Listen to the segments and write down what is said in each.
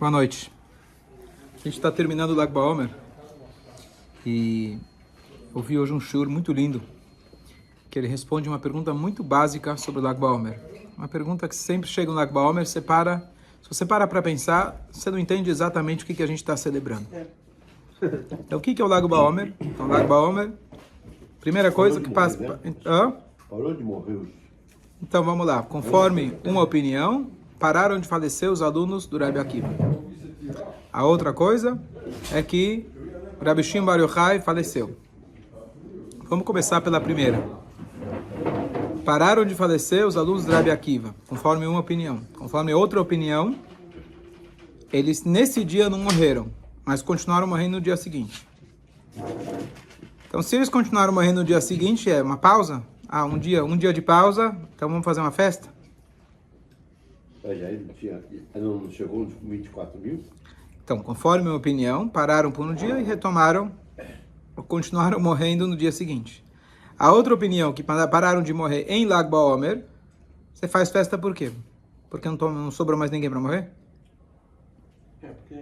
Boa noite. A gente está terminando o Lag BaOmer e ouvi hoje um shiur muito lindo, que ele responde uma pergunta muito básica sobre o Lag BaOmer. Uma pergunta que sempre chega no Lag BaOmer, se você para pensar, você não entende exatamente o que a gente está celebrando. Então, o que é o Lag BaOmer? Então, o Lag BaOmer, primeira coisa que passa... Parou de morrer os... Então, vamos lá. Conforme uma opinião, pararam de falecer os alunos do Rabbi Akiva. A outra coisa é que Rabbi Shimon Bar Yochai faleceu. Vamos começar pela primeira. Pararam de falecer os alunos do Rabbi Akiva, conforme uma opinião. Conforme outra opinião, eles nesse dia não morreram, mas continuaram morrendo no dia seguinte. Então, se eles continuaram morrendo no dia seguinte, é uma pausa? Um dia de pausa, então vamos fazer uma festa? Não chegou nos 24 mil? Então, conforme a opinião, pararam por um dia e retomaram, ou continuaram morrendo no dia seguinte. A outra opinião, que pararam de morrer em Lag BaOmer, você faz festa por quê? Porque não sobrou mais ninguém para morrer?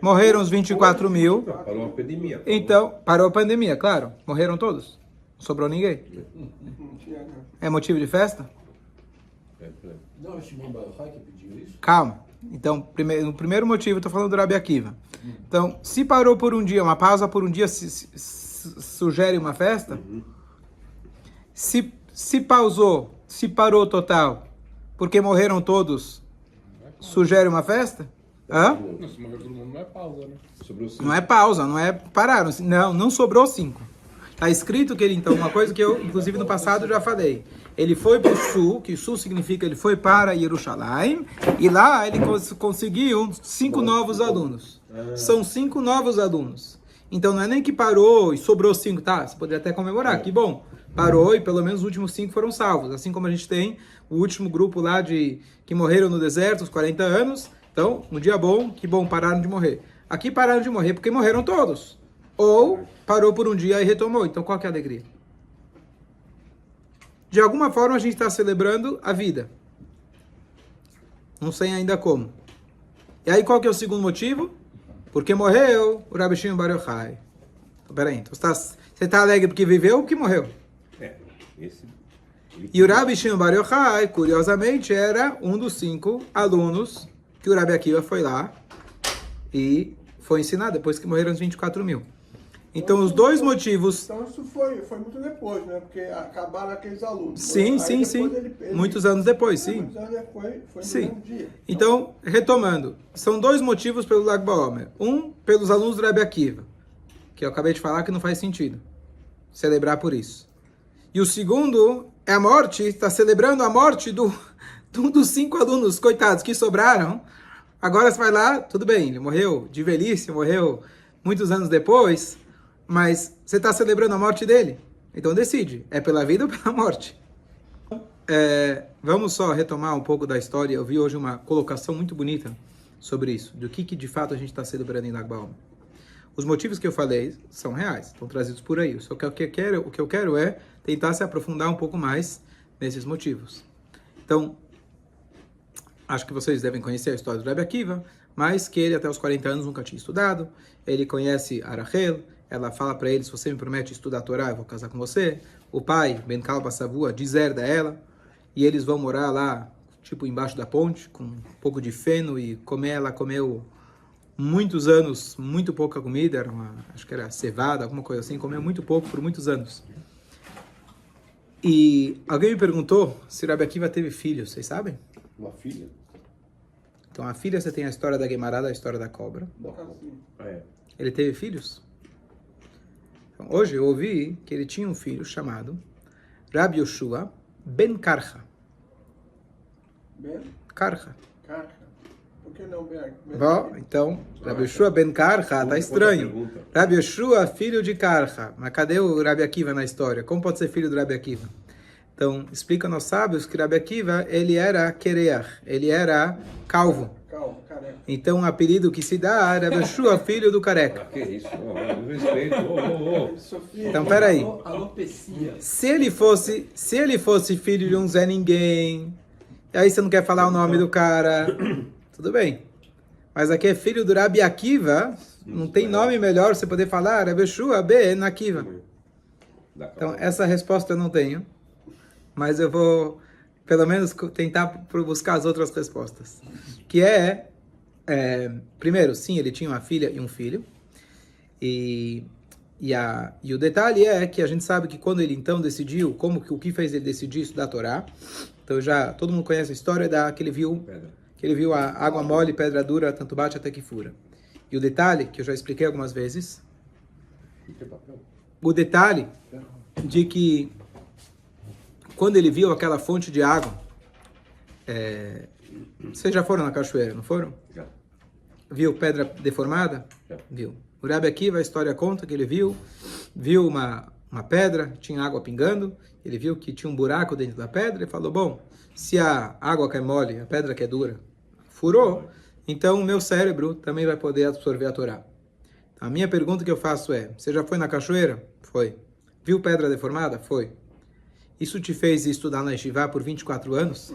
Morreram os 24 mil. Parou a pandemia. Então, parou a pandemia, claro. Morreram todos. Não sobrou ninguém. É motivo de festa? Não, o Shimon Bar Yochai que pediu isso? Calma. Então, no primeiro motivo, eu estou falando do Rabbi Akiva. Então, se parou por um dia, uma pausa por um dia sugere uma festa? Se pausou, se parou total, porque morreram todos, sugere uma festa? Hã? Não, se morreu todo mundo não é pausa, né? Sobrou 5. Não é pausa, não é pararam. Não sobrou 5. Está escrito que ele, então, uma coisa que eu, inclusive, no passado já falei. Ele foi para o sul, que sul significa ele foi para Jerusalém, e lá ele conseguiu 5 novos alunos. São 5 novos alunos. Então não é nem que parou e sobrou 5, tá? Você poderia até comemorar, que bom. Parou e pelo menos os últimos 5 foram salvos. Assim como a gente tem o último grupo lá que morreram no deserto, os 40 anos. Então, um dia bom, que bom, pararam de morrer. Aqui pararam de morrer porque morreram todos. Ou parou por um dia e retomou. Então qual que é a alegria? De alguma forma a gente está celebrando a vida. Não sei ainda como. E aí qual que é o segundo motivo? Porque morreu o Rabbi Shimon Bar Yochai. Então, peraí, então você está alegre porque viveu ou porque morreu? E o Rabbi Shimon Bar Yochai, curiosamente, era um dos 5 alunos que o Rabbi Akiva foi lá e foi ensinar depois que morreram os 24 mil. Então, os dois motivos... Então, isso foi muito depois, né? Porque acabaram aqueles alunos. Sim. Muitos anos depois, sim. Muitos anos depois, foi no Sim. mesmo dia. Então, retomando, são 2 motivos pelo Lag BaOmer. Um, pelos alunos do Rabbi Akiva, que eu acabei de falar que não faz sentido celebrar por isso. E o segundo é a morte, está celebrando a morte dos 5 alunos, coitados, que sobraram. Agora você vai lá, tudo bem, ele morreu de velhice, morreu muitos anos depois, mas você está celebrando a morte dele. Então decide, é pela vida ou pela morte? Vamos só retomar um pouco da história. Eu vi hoje uma colocação muito bonita sobre isso, do que de fato a gente está celebrando em Lag BaOmer. Os motivos que eu falei são reais, estão trazidos por aí. O que eu quero é tentar se aprofundar um pouco mais nesses motivos. Então, acho que vocês devem conhecer a história do Rabbi Akiva, mas que ele até os 40 anos nunca tinha estudado. Ele conhece a Rachel, ela fala para ele, se você me promete estudar a Torá, eu vou casar com você. O pai, Ben Kalba Savua, deserda ela, e eles vão morar lá, tipo embaixo da ponte, com um pouco de feno, e ela comeu muitos anos, muito pouca comida, acho que era cevada, alguma coisa assim, comeu muito pouco por muitos anos. E alguém me perguntou se Rabbi Akiva teve filhos, vocês sabem? Uma filha? Então, a filha, você tem a história da Guemará, a história da cobra. Ele teve filhos? Então, hoje eu ouvi que ele tinha um filho chamado Rabbi Yoshua Ben Karcha. Ben? Karcha. Carca. Por que não Ben? Bom, então, Rabbi Yoshua Ben Karcha, tá estranho. Rabbi Yoshua, filho de Karcha. Mas cadê o Rabbi Akiva na história? Como pode ser filho do Rabbi Akiva? Então, explicam aos sábios que Rabbi Akiva, ele era Kereach, ele era calvo. Calvo, careca. Então, o apelido que se dá é Rabbi Yoshua, filho do careca. Que isso? Respeito. Sofia. Então, peraí. Alopecia. Se ele fosse filho de um Zé Ninguém, e aí você não quer falar o nome do cara, tudo bem. Mas aqui é filho do Rabi Akiva, não tem nome melhor você poder falar, Rabi Yeshua ben Akiva. Então, essa resposta eu não tenho, mas eu vou, pelo menos, tentar buscar as outras respostas. Que primeiro, sim, ele tinha uma filha e um filho, e o detalhe é que a gente sabe que quando ele então decidiu, o que fez ele decidir estudar a Torá, então todo mundo conhece a história que ele viu a água mole, pedra dura, tanto bate até que fura. E o detalhe, que eu já expliquei algumas vezes, o detalhe de que quando ele viu aquela fonte de água, vocês já foram na cachoeira, não foram? Já. Viu pedra deformada? Já. Viu. O Rebbe Akiva, a história conta que ele viu uma pedra, tinha água pingando, ele viu que tinha um buraco dentro da pedra e falou, bom, se a água que é mole, a pedra que é dura, furou, então o meu cérebro também vai poder absorver a Torá. Então, a minha pergunta que eu faço é, você já foi na cachoeira? Foi. Viu pedra deformada? Foi. Isso te fez estudar na Yeshiva por 24 anos?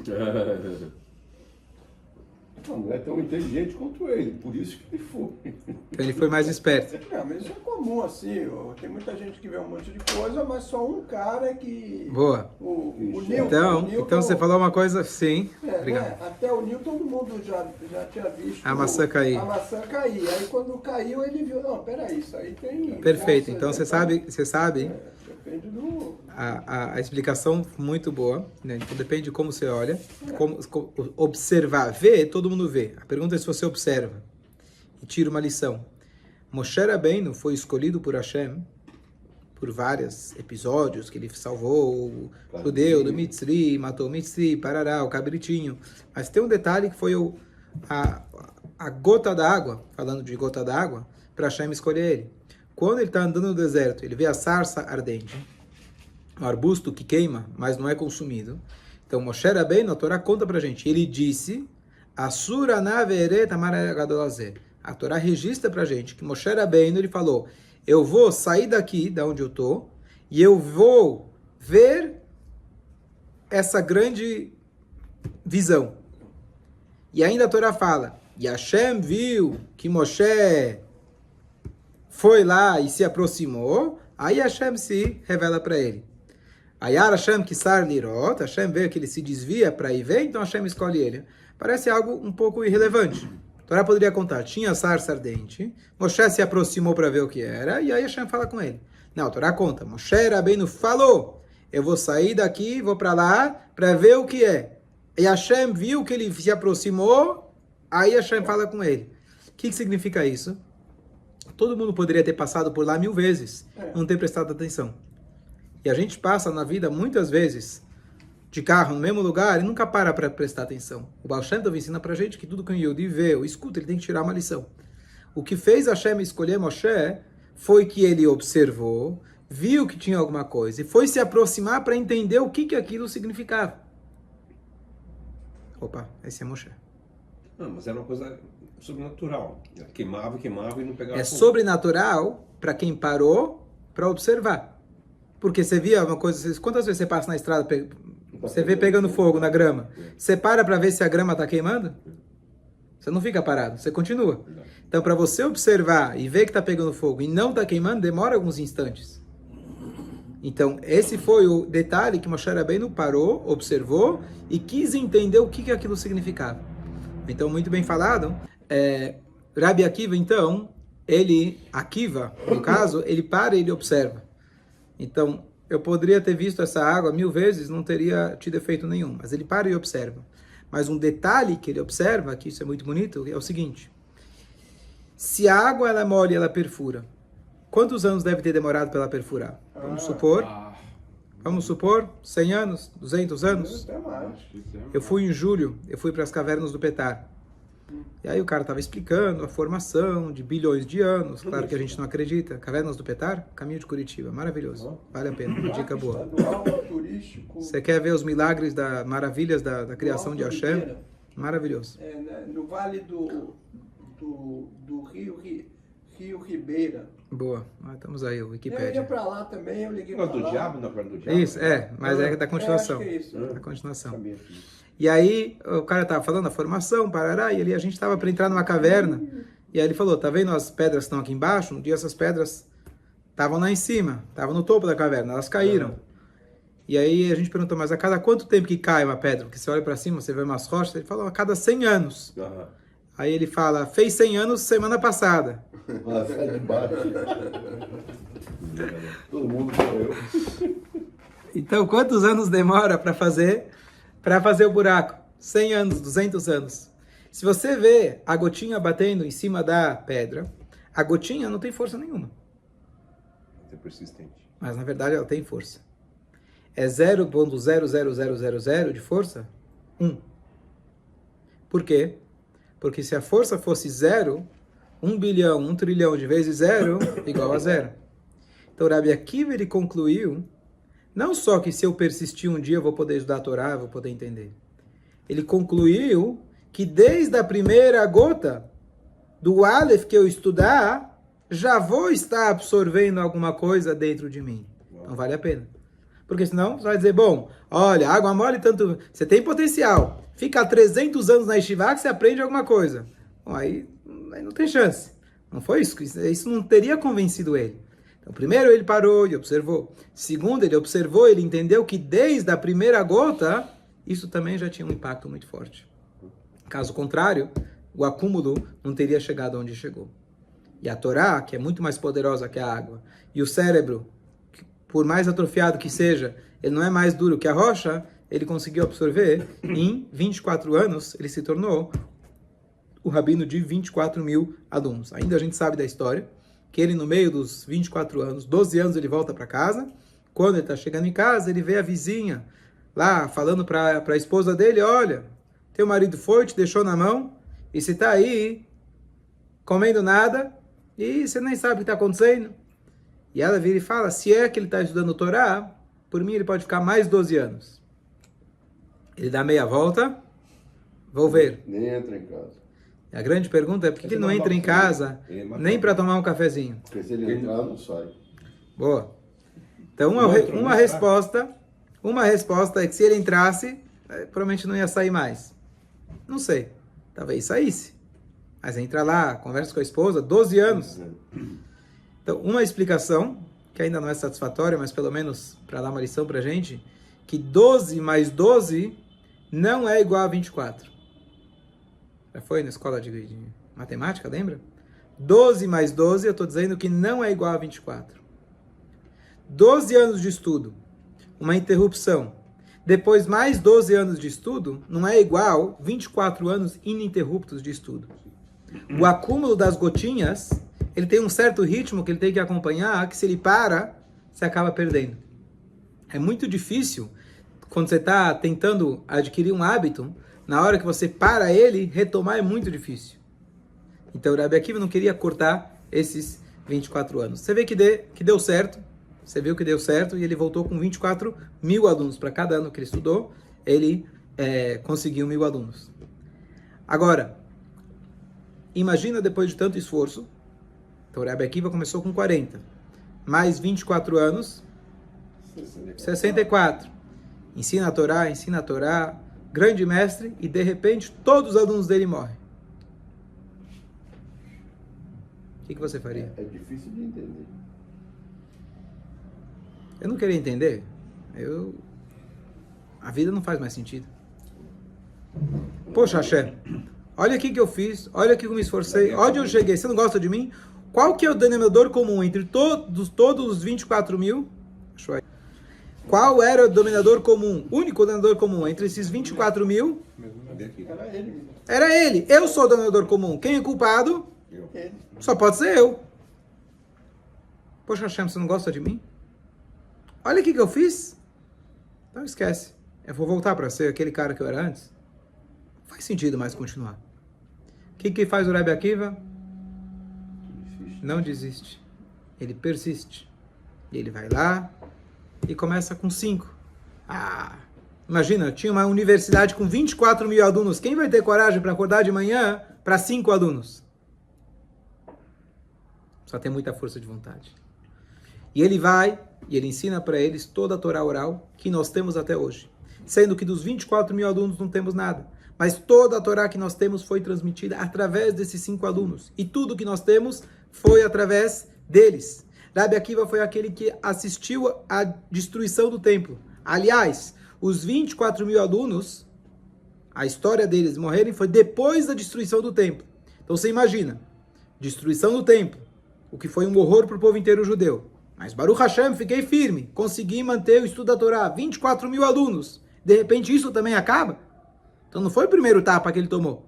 Não é tão inteligente quanto ele, por isso que ele foi. Então ele foi mais esperto. Não, mas isso é comum, assim. Tem muita gente que vê um monte de coisa, mas só um cara que... Boa. O Newton. Então você falou uma coisa, sim. Obrigado. Né? Até o Newton todo mundo já tinha visto a maçã cair. A maçã cair. Aí quando caiu, ele viu, não, peraí, isso aí tem... Perfeito. Então você sabe... Depende do... A explicação muito boa, né? Então depende de como você olha, como observar, ver, todo mundo vê. A pergunta é se você observa e tira uma lição. Moshe Rabbeinu foi escolhido por Hashem por vários episódios que ele salvou o judeu do Mitzri, matou o Mitzri, parará, o cabritinho. Mas tem um detalhe que foi a gota d'água, falando de gota d'água, para Hashem escolher ele. Quando ele está andando no deserto, ele vê a sarça ardente, um arbusto que queima, mas não é consumido. Então, Moshe Rabbeinu, a Torá conta pra gente, ele disse, Asura navere tamaragadolazer. A Torá registra pra gente que Moshe Rabbeinu, ele falou, eu vou sair daqui, da onde eu tô, e eu vou ver essa grande visão. E ainda a Torá fala, e Hashem viu que Moshe foi lá e se aproximou, aí Hashem se revela para ele. Ayar Hashem Kisar Lirot, Hashem vê que ele se desvia para ir ver, então Hashem escolhe ele. Parece algo um pouco irrelevante. A Torá poderia contar, tinha sarça ardente, Moshe se aproximou para ver o que era, e aí Hashem fala com ele. Não, a Torá conta, Moshe Rabbeinu falou, eu vou sair daqui, vou para lá, para ver o que é. E Hashem viu que ele se aproximou, aí Hashem fala com ele. O que significa isso? Todo mundo poderia ter passado por lá 1000 vezes, não ter prestado atenção. E a gente passa na vida muitas vezes de carro no mesmo lugar e nunca para prestar atenção. O Baal Shem Tov ensina pra gente que tudo que um Yehudi vê ou escuta, ele tem que tirar uma lição. O que fez Hashem escolher Moshe foi que ele observou, viu que tinha alguma coisa e foi se aproximar para entender o que aquilo significava. Opa, esse é Moshe. Não, mas era uma coisa sobrenatural. Queimava e não pegava fogo. Sobrenatural para quem parou para observar. Porque você via uma coisa... Quantas vezes você passa na estrada, você vê pegando fogo na grama? Você para ver se a grama está queimando? Você não fica parado, você continua. Então, para você observar e ver que está pegando fogo e não está queimando, demora alguns instantes. Então, esse foi o detalhe que Moshe Rabbeinu parou, observou e quis entender o que aquilo significava. Então, muito bem falado. Rabi Akiva, então, Akiva, no caso, ele para e ele observa. Então, eu poderia ter visto essa água 1000 vezes, não teria tido efeito nenhum. Mas ele para e observa. Mas um detalhe que ele observa, que isso é muito bonito, é o seguinte. Se a água ela é mole e ela perfura, quantos anos deve ter demorado para ela perfurar? Vamos supor 100 anos, 200 anos? Eu fui em julho, eu fui para as cavernas do Petar. E aí o cara estava explicando a formação de bilhões de anos. Claro que a gente não acredita. Cavernas do Petar, caminho de Curitiba. Maravilhoso. Vale a pena. Uma dica boa. Você quer ver os milagres, maravilhas da criação de Hashem? Maravilhoso. No vale do Rio Ribeira. Boa. Estamos aí, o Eu ia Wikipédia. pra lá também, eu liguei Não, pra do lá. diabo, não, do diabo. Isso, mas é da continuação. acho que é isso. Da continuação. Sabia disso. E aí, o cara estava falando da formação, parará, e ali a gente estava para entrar numa caverna. E aí ele falou, tá vendo as pedras que estão aqui embaixo? Um dia essas pedras estavam lá em cima, estavam no topo da caverna, elas caíram. E aí a gente perguntou, mas a cada quanto tempo que cai uma pedra? Porque você olha para cima, você vê umas rochas, ele falou, a cada 100 anos. Aham. Aí ele fala, fez 100 anos semana passada. Ah, sai de baixo. Todo mundo morreu. Então, quantos anos demora para fazer o buraco? 100 anos, 200 anos. Se você vê a gotinha batendo em cima da pedra, a gotinha não tem força nenhuma. É persistente. Mas, na verdade, ela tem força. É 0,00000 de força? 1. Por quê? Porque se a força fosse 0, 1 bilhão, 1 trilhão de vezes 0, igual a 0. Então, Rabi Akiva, ele concluiu, não só que se eu persistir um dia eu vou poder estudar a Torá, vou poder entender. Ele concluiu que desde a primeira gota do Aleph que eu estudar, já vou estar absorvendo alguma coisa dentro de mim. Então vale a pena. Porque senão você vai dizer, bom, olha, água mole tanto... Você tem potencial. Fica 300 anos na Yeshiva que você aprende alguma coisa. Bom, aí não tem chance. Não foi isso. Isso não teria convencido ele. Então, primeiro ele parou e observou. Segundo, ele observou, ele entendeu que desde a primeira gota, isso também já tinha um impacto muito forte. Caso contrário, o acúmulo não teria chegado onde chegou. E a Torá, que é muito mais poderosa que a água, e o cérebro, por mais atrofiado que seja, ele não é mais duro que a rocha, ele conseguiu absorver. Em 24 anos, ele se tornou o rabino de 24 mil alunos. Ainda a gente sabe da história, que ele no meio dos 24 anos, 12 anos ele volta para casa. Quando ele está chegando em casa, ele vê a vizinha lá falando para a esposa dele, olha, teu marido foi, te deixou na mão, e você está aí comendo nada, e você nem sabe o que está acontecendo. E ela vira e fala, se é que ele está estudando Torá, por mim ele pode ficar mais 12 anos. Ele dá meia volta, vou ver. Nem entra em casa. A grande pergunta é por que ele não entra em casa nem para tomar um cafezinho? Porque se ele entrar, não sai. Boa. Então uma resposta é que se ele entrasse, provavelmente não ia sair mais. Não sei. Talvez saísse. Mas entra lá, conversa com a esposa, 12 anos. Então, uma explicação, que ainda não é satisfatória, mas pelo menos para dar uma lição para a gente, que 12 mais 12 não é igual a 24. Já foi na escola de matemática, lembra? 12 mais 12, eu estou dizendo que não é igual a 24. 12 anos de estudo, uma interrupção, depois mais 12 anos de estudo, não é igual 24 anos ininterruptos de estudo. O acúmulo das gotinhas, ele tem um certo ritmo que ele tem que acompanhar, que se ele para, você acaba perdendo. É muito difícil, quando você está tentando adquirir um hábito, na hora que você para ele, retomar é muito difícil. Então o Rabi Akiva não queria cortar esses 24 anos. Você vê que deu certo, você viu que deu certo, e ele voltou com 24 mil alunos. Para cada ano que ele estudou, ele conseguiu 1000 alunos. Agora, imagina depois de tanto esforço, então o Rabi Akiva começou com 40, mais 24 anos, 64. Ensina a Torá, grande mestre, e de repente todos os alunos dele morrem. O que você faria? É difícil de entender. Eu não queria entender. A vida não faz mais sentido. Poxa, Hashem, olha aqui que eu fiz, olha aqui que eu me esforcei, onde eu cheguei, você não gosta de mim? Qual que é o denominador comum entre todos os 24 mil? Qual era o denominador comum, único denominador comum entre esses 24 mil? Era ele. Era ele. Eu sou o denominador comum. Quem é culpado? Ele. Só pode ser eu. Poxa, Hashem, você não gosta de mim? Olha o que eu fiz. Então esquece. Eu vou voltar para ser aquele cara que eu era antes. Não faz sentido mais continuar. O que faz o Rabi Akiva? Não desiste. Ele persiste. E ele vai lá e começa com 5. Imagina, tinha uma universidade com 24 mil alunos. Quem vai ter coragem para acordar de manhã para 5 alunos? Precisa ter muita força de vontade. E ele vai e ele ensina para eles toda a Torá oral que nós temos até hoje. Sendo que dos 24 mil alunos não temos nada. Mas toda a Torá que nós temos foi transmitida através desses 5 alunos. E tudo que nós temos foi através deles. Rabi Akiva foi aquele que assistiu à destruição do templo. Aliás, os 24 mil alunos, a história deles morrerem foi depois da destruição do templo. Então você imagina, destruição do templo, o que foi um horror para o povo inteiro judeu. Mas Baruch Hashem, fiquei firme, consegui manter o estudo da Torá, 24 mil alunos. De repente isso também acaba? Então não foi o primeiro tapa que ele tomou.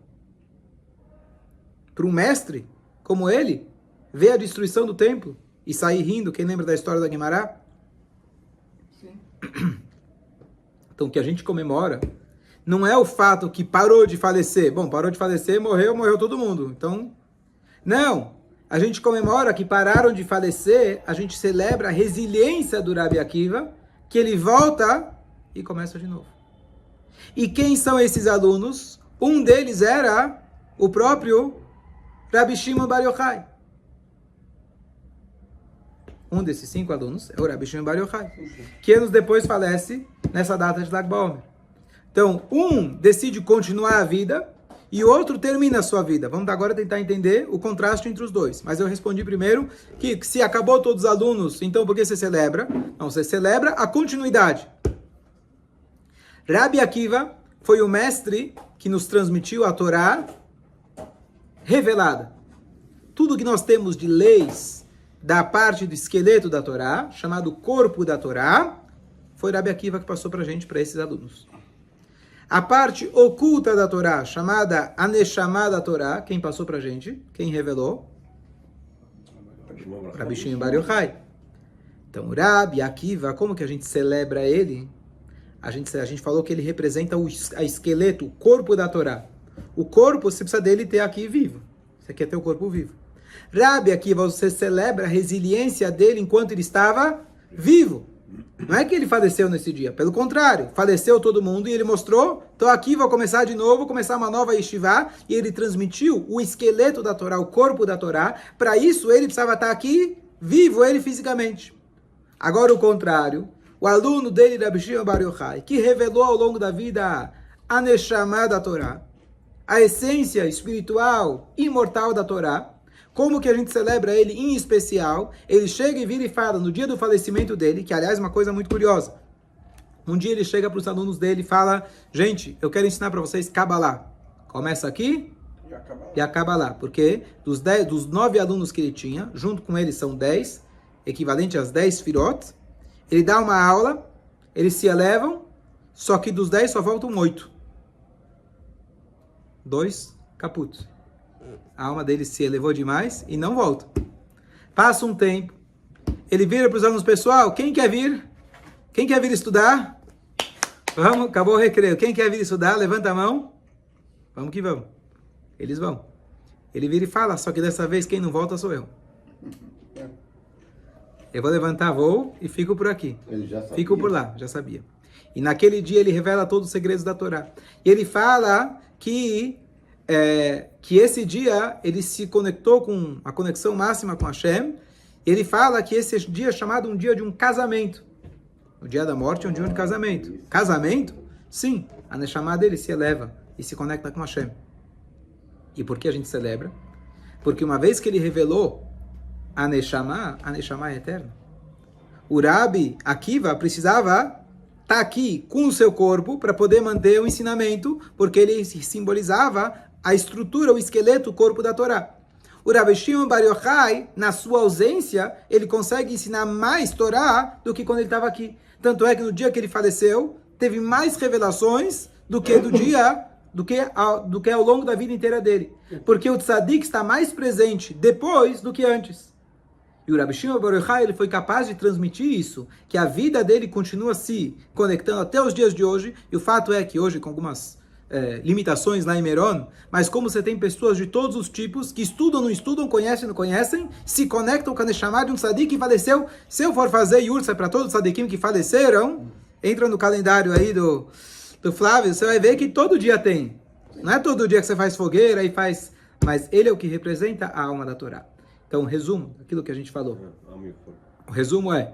Para um mestre como ele, ver a destruição do templo e sair rindo, quem lembra da história da Guimará? Sim. Então o que a gente comemora não é o fato que parou de falecer. Bom, parou de falecer, morreu todo mundo. Então, não. A gente comemora que pararam de falecer, a gente celebra a resiliência do Rabi Akiva, que ele volta e começa de novo. E quem são esses alunos? Um deles era o próprio Rabi Shimon Bar Yochai. Um desses 5 alunos é o Rabi Shimon Bar Yochai, que anos depois falece nessa data de Lag BaOmer. Então, um decide continuar a vida e o outro termina a sua vida. Vamos agora tentar entender o contraste entre os dois. Mas eu respondi primeiro que se acabou todos os alunos, então por que você celebra? Não, você celebra a continuidade. Rabi Akiva foi o mestre que nos transmitiu a Torá revelada. Tudo que nós temos de leis da parte do esqueleto da Torá, chamado corpo da Torá, foi Rabi Akiva que passou para a gente, para esses alunos. A parte oculta da Torá, chamada Aneshama da Torá, quem passou para a gente? Quem revelou? Rabi Shimon Bar Yochai. Então, Rabi Akiva, como que a gente celebra ele? A gente falou que ele representa o esqueleto, o corpo da Torá. O corpo, você precisa dele ter aqui vivo. Você quer ter o corpo vivo. Rabi Akiva, você celebra a resiliência dele enquanto ele estava vivo. Não é que ele faleceu nesse dia, pelo contrário, faleceu todo mundo e ele mostrou, então aqui vou começar de novo, vou começar uma nova yeshiva, e ele transmitiu o esqueleto da Torá, o corpo da Torá. Para isso ele precisava estar aqui, vivo, ele fisicamente. Agora o contrário, o aluno dele, Rabi Shimon Bar Yochai, que revelou ao longo da vida a Neshama da Torá, a essência espiritual, imortal da Torá. Como que a gente celebra ele em especial? Ele chega e vira e fala, no dia do falecimento dele, que aliás é uma coisa muito curiosa. Um dia ele chega para os alunos dele e fala, gente, eu quero ensinar para vocês Kabbalah. Começa aqui e acaba lá. Porque dos 9 alunos que ele tinha, junto com ele são 10, equivalente às 10 firot. Ele dá uma aula, eles se elevam, só que dos 10 só faltam 8. 2 caput. A alma dele se elevou demais e não volta. Passa um tempo, ele vira para os alunos, pessoal, quem quer vir? Quem quer vir estudar? Vamos, acabou o recreio. Quem quer vir estudar? Levanta a mão. Vamos que vamos. Eles vão. Ele vira e fala, só que dessa vez quem não volta sou eu. Eu vou levantar voo e fico por aqui. Ele já sabia. Fico por lá, já sabia. E naquele dia ele revela todos os segredos da Torá. E ele fala que esse dia ele se conectou com a conexão máxima com Hashem. Ele fala que esse dia é chamado um dia de um casamento. O dia da morte é um dia de casamento. Casamento? Sim. A Neshama dele se eleva e se conecta com Hashem. E por que a gente celebra? Porque uma vez que ele revelou a Neshama é eterna. O Rabi Akiva precisava estar aqui com o seu corpo para poder manter o ensinamento, porque ele simbolizava a estrutura, o esqueleto, o corpo da Torá. O Rabi Shimon Bar Yochai, na sua ausência, ele consegue ensinar mais Torá do que quando ele estava aqui. Tanto é que no dia que ele faleceu, teve mais revelações do que ao longo da vida inteira dele. Porque o tzadik está mais presente depois do que antes. E o Rabi Shimon Bar Yochai, ele foi capaz de transmitir isso, que a vida dele continua se conectando até os dias de hoje. E o fato é que hoje, com algumas limitações lá em Meron, mas como você tem pessoas de todos os tipos, que estudam, não estudam, conhecem, não conhecem, se conectam com a Neshama de um tzadik que faleceu. Se eu for fazer yurtza para todos os tzadikim que faleceram, entra no calendário aí do Flávio, você vai ver que todo dia tem. Não é todo dia que você faz fogueira e faz... Mas ele é o que representa a alma da Torá. Então, resumo daquilo que a gente falou. Ame o corpo. O resumo é,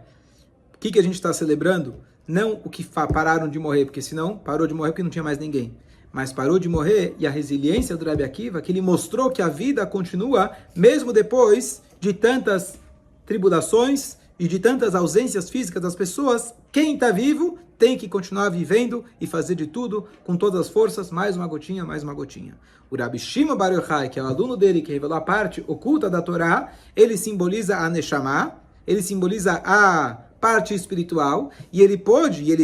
o que a gente está celebrando? Não o que pararam de morrer, porque senão parou de morrer porque não tinha mais ninguém. Mas parou de morrer e a resiliência do Rabbi Akiva, que ele mostrou que a vida continua mesmo depois de tantas tribulações e de tantas ausências físicas das pessoas. Quem está vivo tem que continuar vivendo e fazer de tudo com todas as forças, mais uma gotinha, mais uma gotinha. O Rabbi Shimon Bar Yochai, que é o aluno dele que revelou a parte oculta da Torá, ele simboliza a Neshama, ele simboliza a parte espiritual, e ele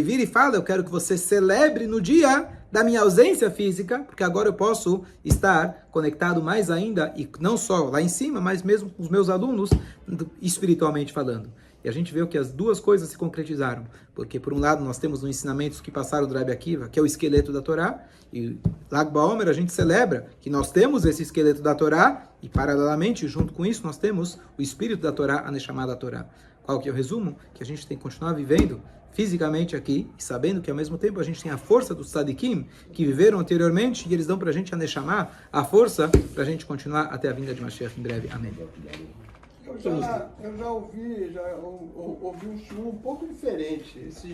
vira e fala, eu quero que você celebre no dia da minha ausência física, porque agora eu posso estar conectado mais ainda, e não só lá em cima, mas mesmo com os meus alunos, espiritualmente falando. E a gente vê que as duas coisas se concretizaram, porque por um lado nós temos os ensinamentos que passaram do Rabbi Akiva, que é o esqueleto da Torá, e Lag BaOmer a gente celebra que nós temos esse esqueleto da Torá, e paralelamente, junto com isso, nós temos o espírito da Torá, a Neshama da Torá. Qual que é o resumo? Que a gente tem que continuar vivendo fisicamente aqui, e sabendo que ao mesmo tempo a gente tem a força dos tzadikim, que viveram anteriormente, e eles dão para a gente a Neshama, a força para a gente continuar até a vinda de Mashiach em breve. Amém. Eu já ouvi um show um pouco diferente.